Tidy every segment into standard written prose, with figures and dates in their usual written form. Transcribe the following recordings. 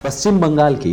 पश्चिम बंगाल की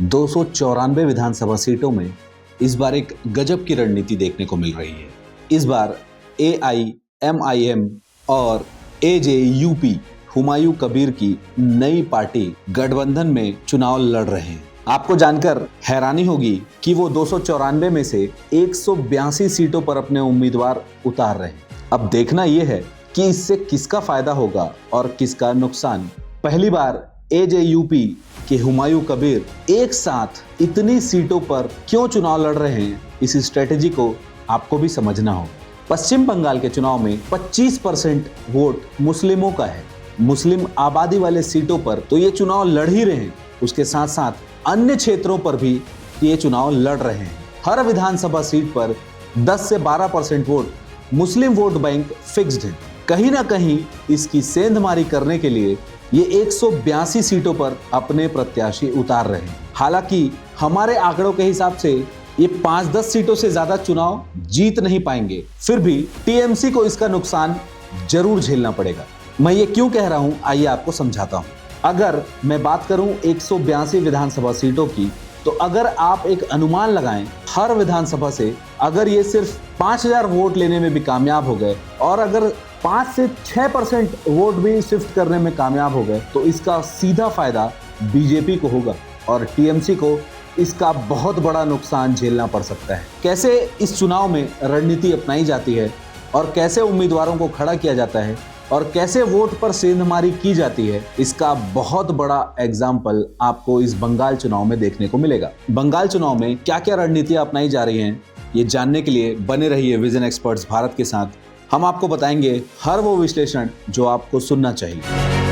294 विधानसभा सीटों में इस बार एक गजब की रणनीति देखने को मिल रही है। इस बार AIMIM और AJUP हुमायूं कबीर की नई पार्टी गठबंधन में चुनाव लड़ रहे हैं। आपको जानकर हैरानी होगी कि वो 294 में से 182 सीटों पर अपने उम्मीदवार उतार रहे हैं। अब देखना यह है कि इससे किसका फायदा होगा और किसका नुकसान। पहली बार AJUP के हुमायूं कबीर एक साथ इतनी सीटों पर क्यों चुनाव लड़ रहे हैं, इस स्ट्रेटेजी को आपको भी समझना हो। पश्चिम बंगाल के चुनाव में 25% वोट मुस्लिमों का है। मुस्लिम आबादी वाले सीटों पर तो ये चुनाव लड़ ही रहे हैं, उसके साथ साथ अन्य क्षेत्रों पर भी ये चुनाव लड़ रहे हैं। हर विधानसभा सीट पर 10 से 12% वोट मुस्लिम वोट बैंक फिक्स्ड है। कहीं ना कहीं इसकी सेंधमारी करने के लिए ये 182 सीटों पर अपने प्रत्याशी उतार रहे हैं। हालांकि हमारे आंकड़ों के हिसाब से ये 5-10 सीटों से ज्यादा चुनाव जीत नहीं पाएंगे, फिर भी TMC को इसका नुकसान जरूर झेलना पड़ेगा। मैं ये क्यों कह रहा हूं, आइए आपको समझाता हूं। अगर मैं बात करूं 182 विधानसभा सीटों की, तो अगर आप एक अनुमान लगाएं, हर विधानसभा से अगर ये सिर्फ 5000 वोट लेने में भी कामयाब हो गए और अगर 5 से 6% वोट भी शिफ्ट करने में कामयाब हो गए, तो इसका सीधा फायदा बीजेपी को होगा और TMC को इसका बहुत बड़ा नुकसान झेलना पड़ सकता है। कैसे इस चुनाव में रणनीति अपनाई जाती है और कैसे उम्मीदवारों को खड़ा किया जाता है और कैसे वोट पर सेंधमारी की जाती है, इसका बहुत बड़ा एग्जाम्पल आपको इस बंगाल चुनाव में देखने को मिलेगा। बंगाल चुनाव में क्या क्या रणनीतियां अपनाई जा रही हैं, ये जानने के लिए बने रहिए विजन एक्सपर्ट्स भारत के साथ। हम आपको बताएंगे हर वो विश्लेषण जो आपको सुनना चाहिए।